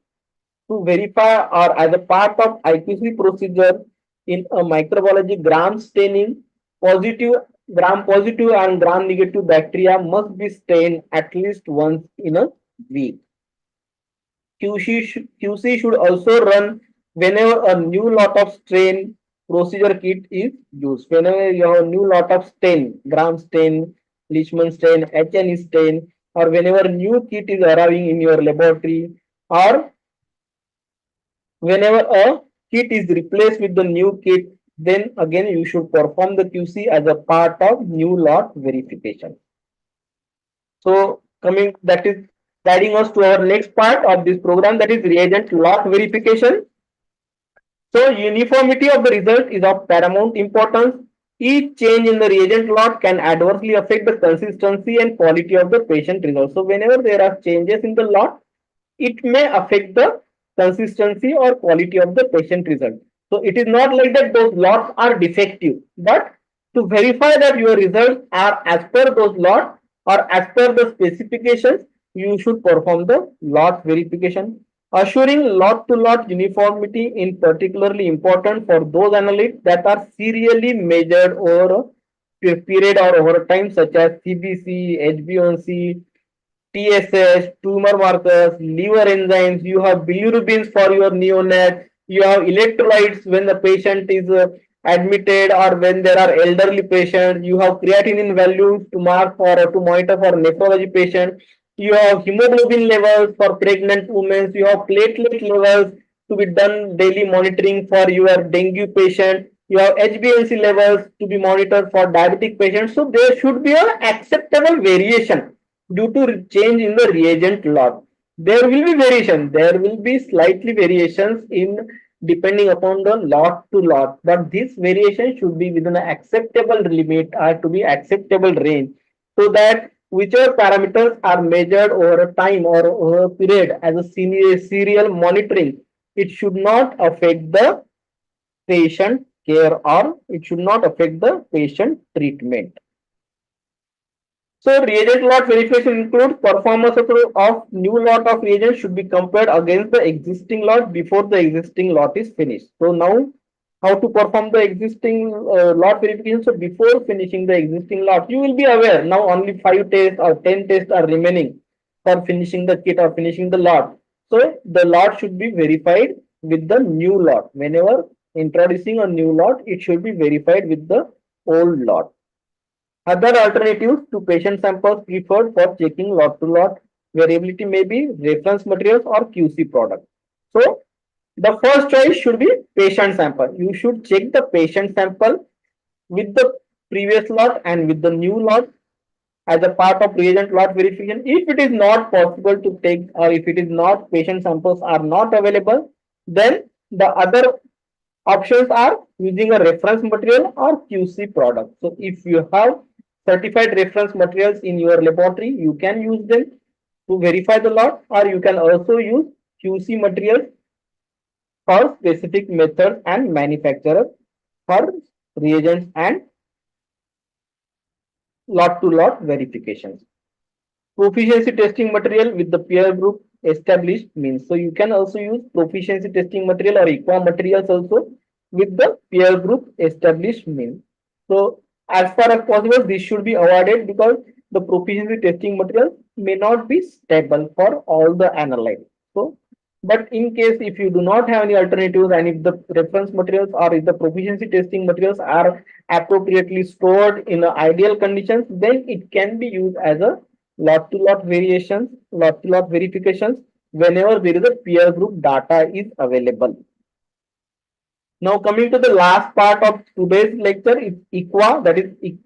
to verify or as a part of IQC procedure in a microbiology, gram staining, positive, gram positive and gram negative bacteria must be stained at least once in a week. QC should also run whenever a new lot of strain procedure kit is used. Whenever you have a new lot of stain, gram stain, Leishman stain, HNE stain, or whenever new kit is arriving in your laboratory, or whenever a kit is replaced with the new kit, then again you should perform the QC as a part of new lot verification. So coming, that is guiding us to our next part of this program, that is reagent lot verification. So uniformity of the result is of paramount importance. Each change in the reagent lot can adversely affect the consistency and quality of the patient result. So whenever there are changes in the lot, it may affect the consistency or quality of the patient result. So it is not like that those lots are defective, but to verify that your results are as per those lots or as per the specifications, you should perform the lot verification. Assuring lot to lot uniformity is particularly important for those analytes that are serially measured over a period or over time, such as CBC, HbA1c, TSH, tumor markers, liver enzymes, you have bilirubins for your neonat, you have electrolytes when the patient is admitted or when there are elderly patients, you have creatinine values to mark for to monitor for nephrology patient, you have hemoglobin levels for pregnant women, you have platelet levels to be done daily monitoring for your dengue patient, you have HbA1c levels to be monitored for diabetic patients. So there should be an acceptable variation due to change in the reagent lot. There will be variation. There will be slightly variations in depending upon the lot to lot, but this variation should be within an acceptable limit or to be acceptable range, so that whichever parameters are measured over a time or over a period as a serial monitoring, it should not affect the patient care or it should not affect the patient treatment. So reagent lot verification includes performance of new lot of reagents should be compared against the existing lot before the existing lot is finished. So now how to perform the existing lot verification. So before finishing the existing lot, you will be aware now only 5 tests or 10 tests are remaining for finishing the kit or finishing the lot. So the lot should be verified with the new lot. Whenever introducing a new lot, it should be verified with the old lot. Other alternatives to patient samples preferred for checking lot to lot variability may be reference materials or QC products. So the first choice should be patient sample. You should check the patient sample with the previous lot and with the new lot as a part of reagent lot verification. If it is not possible to take or if it is not, patient samples are not available, then the other options are using a reference material or QC product. So if you have certified reference materials in your laboratory, you can use them to verify the lot, or you can also use QC materials for specific methods and manufacturers for reagents and lot to lot verifications. Proficiency testing material with the peer group established means. So you can also use proficiency testing material or equa materials also with the peer group established means. So as far as possible, this should be avoided because the proficiency testing materials may not be stable for all the analytes. So, but in case if you do not have any alternatives and if the reference materials or if the proficiency testing materials are appropriately stored in ideal conditions, then it can be used as a lot to lot variations, lot to lot verifications whenever there is a peer group data is available. Now coming to the last part of today's lecture is EQA, that is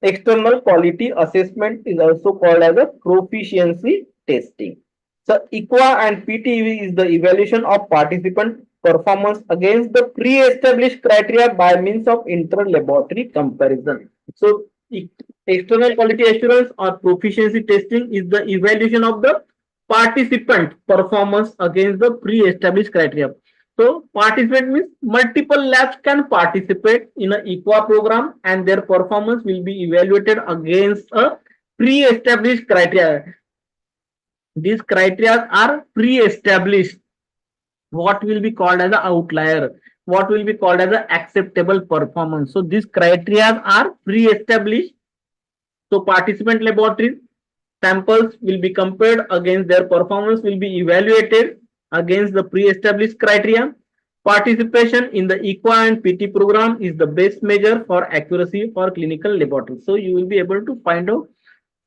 external quality assessment, is also called as a proficiency testing. So EQA and PTE is the evaluation of participant performance against the pre-established criteria by means of inter-laboratory comparison. So external quality assurance or proficiency testing is the evaluation of the participant performance against the pre-established criteria. So participant means multiple labs can participate in an EQA program and their performance will be evaluated against a pre-established criteria. These criteria are pre-established. What will be called as an outlier? What will be called as an acceptable performance? So these criteria are pre-established. So participant laboratories samples will be compared against their performance will be evaluated against the pre-established criteria. Participation in the EQA and PT program is the best measure for accuracy for clinical laboratory. So you will be able to find out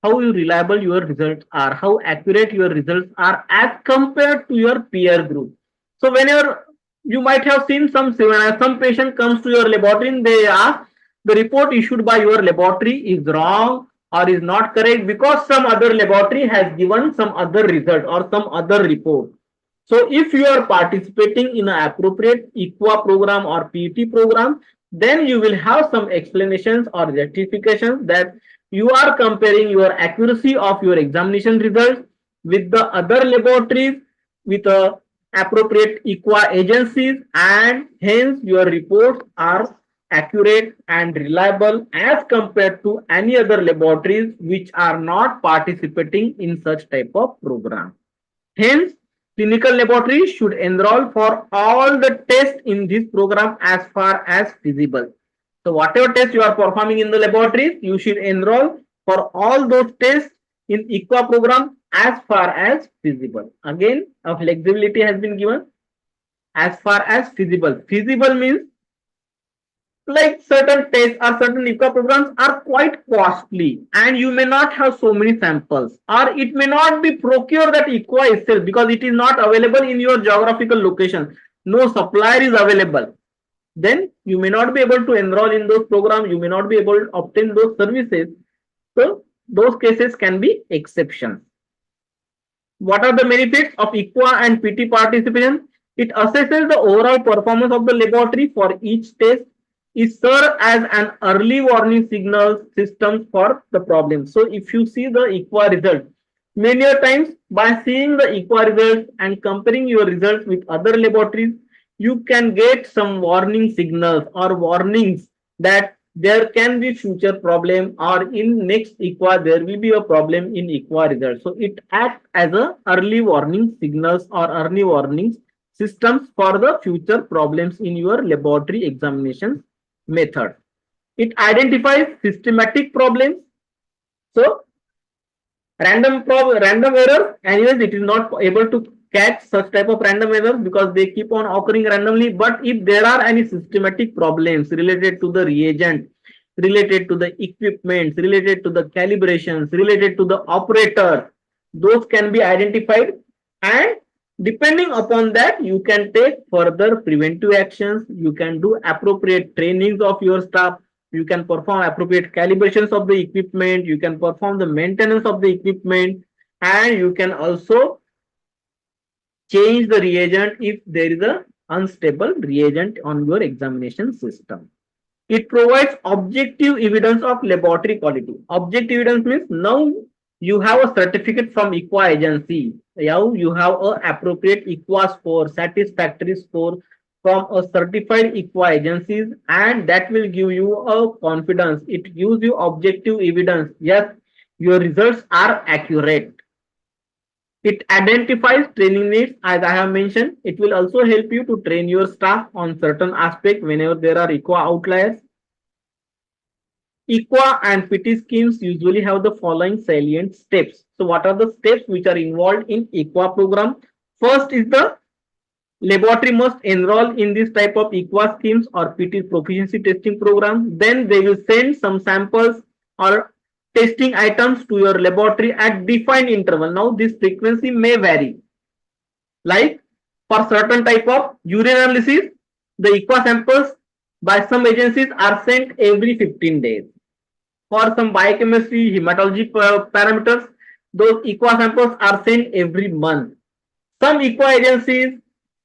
how reliable your results are, how accurate your results are as compared to your peer group. So whenever you might have seen some patient comes to your laboratory and they ask the report issued by your laboratory is wrong or is not correct because some other laboratory has given some other result or some other report. So if you are participating in an appropriate EQA program or PT program, then you will have some explanations or justifications that you are comparing your accuracy of your examination results with the other laboratories with appropriate EQA agencies, and hence your reports are accurate and reliable as compared to any other laboratories which are not participating in such type of program. Hence, clinical laboratories should enroll for all the tests in this program as far as feasible. So whatever tests you are performing in the laboratories, you should enroll for all those tests in EQA program as far as feasible. Again, a flexibility has been given as far as feasible. Feasible means like certain tests or certain EQA programs are quite costly and you may not have so many samples, or it may not be procured that EQA itself because it is not available in your geographical location. No supplier is available. Then you may not be able to enroll in those programs. You may not be able to obtain those services. So those cases can be exceptions. What are the benefits of EQA and PT participation? It assesses the overall performance of the laboratory for each test. It serves as an early warning signal system for the problem. So if you see the EQA result, many times by seeing the EQA results and comparing your results with other laboratories, you can get some warning signals or warnings that there can be future problem or in next EQA there will be a problem in EQA results. So it acts as a early warning signals or early warnings systems for the future problems in your laboratory examinations method. It identifies systematic problems. So random errors, anyways, it is not able to catch such type of random errors because they keep on occurring randomly. But if there are any systematic problems related to the reagent, related to the equipment, related to the calibrations, related to the operator, those can be identified, and depending upon that, you can take further preventive actions. You can do appropriate trainings of your staff. You can perform appropriate calibrations of the equipment. You can perform the maintenance of the equipment, and you can also change the reagent if there is a unstable reagent on your examination system. It provides objective evidence of laboratory quality. Objective evidence means now you have a certificate from EQA agency. Now you have a appropriate EQA score, satisfactory score from a certified EQA agencies, and that will give you a confidence. It gives you objective evidence. Yes, your results are accurate. It identifies training needs, as I have mentioned. It will also help you to train your staff on certain aspects whenever there are EQA outliers. EQA and PT schemes usually have the following salient steps. So what are the steps which are involved in EQA program? First is the laboratory must enroll in this type of EQA schemes or PT proficiency testing program. Then they will send some samples or testing items to your laboratory at defined interval. Now this frequency may vary. Like for certain type of urine analysis, the EQA samples by some agencies are sent every 15 days. For some biochemistry, hematology parameters, those EQA samples are sent every month. Some EQA agencies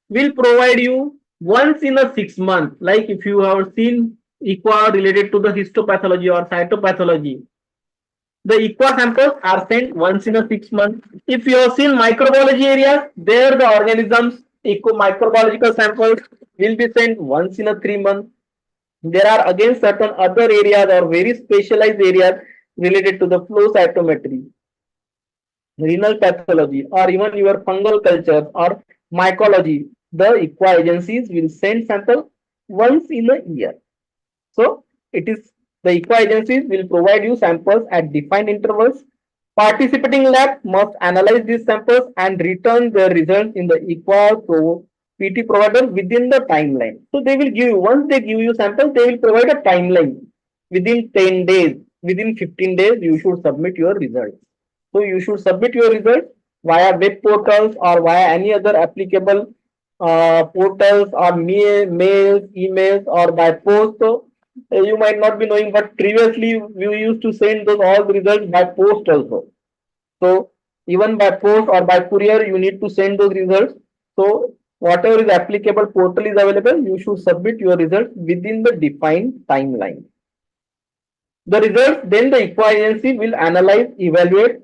will provide you once in a 6 months. Like if you have seen EQA related to the histopathology or cytopathology, the EQA samples are sent once in a 6 months. If you have seen microbiology areas, there the organisms microbiological samples will be sent once in a 3 months. There are again certain other areas or very specialized areas related to the flow cytometry, renal pathology, or even your fungal cultures or mycology. The EQA agencies will send sample once in a year. So it is the EQA agencies will provide you samples at defined intervals. Participating lab must analyze these samples and return their results in the EQA PT provider within the timeline. So they will give you, once they give you samples, they will provide a timeline. Within 10 days, within 15 days, you should submit your results. So you should submit your results via web portals or via any other applicable portals or mails, emails, or by post. So you might not be knowing, but previously we used to send those all the results by post also. So even by post or by courier, you need to send those results. So whatever is applicable portal is available, you should submit your results within the defined timeline. The results then the EQA agency will analyze, evaluate,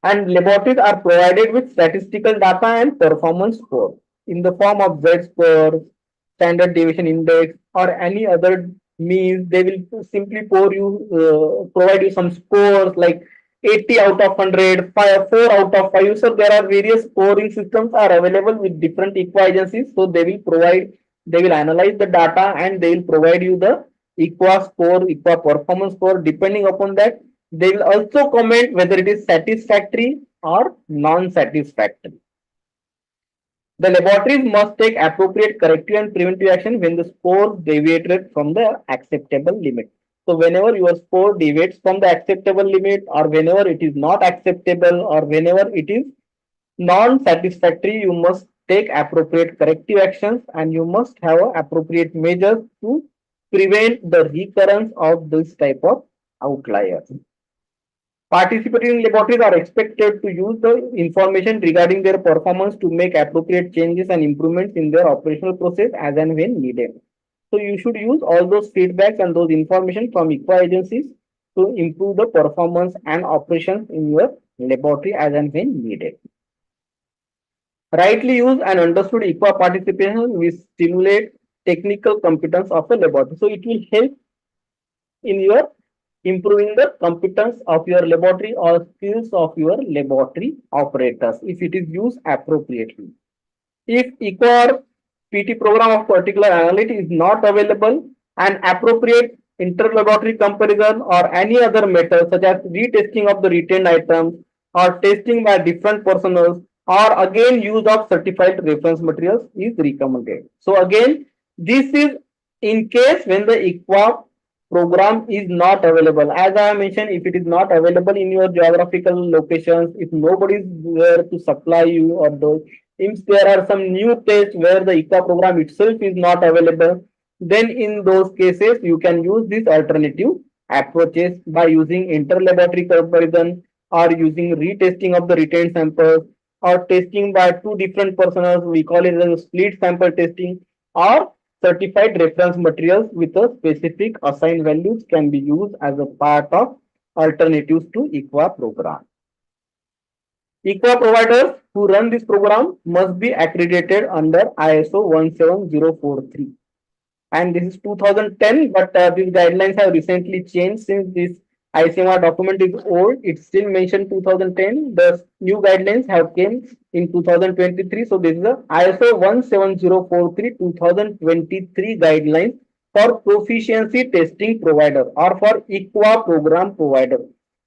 and laboratories are provided with statistical data and performance score in the form of Z score, standard deviation index, or any other means. They will simply provide you some scores like 80 out of 100, 4 out of 5. So there are various scoring systems are available with different EQA agencies. So they will analyze the data and they will provide you the EQA score, EQA performance score. Depending upon that, they will also comment whether it is satisfactory or non-satisfactory. The laboratories must take appropriate corrective and preventive action when the score deviated from the acceptable limit. So whenever your score deviates from the acceptable limit, or whenever it is not acceptable, or whenever it is non-satisfactory, you must take appropriate corrective actions and you must have appropriate measures to prevent the recurrence of this type of outliers. Participating laboratories are expected to use the information regarding their performance to make appropriate changes and improvements in their operational process as and when needed. So you should use all those feedbacks and those information from EQA agencies to improve the performance and operations in your laboratory as and when needed. Rightly used and understood EQA participation will stimulate technical competence of the laboratory. So it will help in your improving the competence of your laboratory or skills of your laboratory operators if it is used appropriately. If EQA PT program of particular analyte is not available, an appropriate inter-laboratory comparison or any other method such as retesting of the retained items or testing by different personnel or again use of certified reference materials is recommended. So again, this is in case when the EQA program is not available. As I mentioned, if it is not available in your geographical locations, if nobody is there to supply you or those, if there are some new tests where the EQA program itself is not available, then in those cases you can use these alternative approaches by using inter-laboratory comparison or using retesting of the retained samples or testing by two different personnel. We call it as split sample testing, or certified reference materials with a specific assigned values can be used as a part of alternatives to EQA program. EQA providers who run this program must be accredited under ISO 17043. And this is 2010, but these guidelines have recently changed since this ICMR document is old. It's still mentioned 2010. The new guidelines have came in 2023. So this is the ISO 17043 2023 guidelines for proficiency testing provider or for ICMR program provider.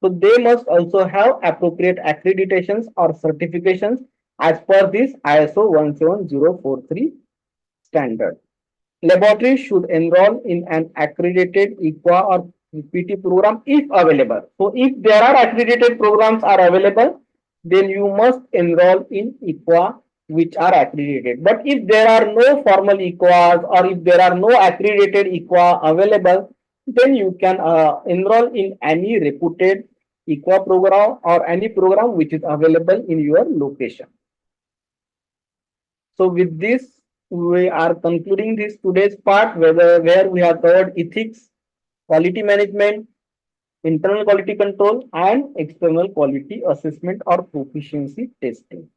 So they must also have appropriate accreditations or certifications as per this ISO 17043 standard. Laboratories should enroll in an accredited ICMR or PT program if available. So if there are accredited programs are available, then you must enroll in ICMR which are accredited. But if there are no formal ICMRs or if there are no accredited ICMR available, then you can enroll in any reputed ICMR program or any program which is available in your location. So with this, we are concluding this today's part where we have covered ethics, quality management, internal quality control, and external quality assessment or proficiency testing.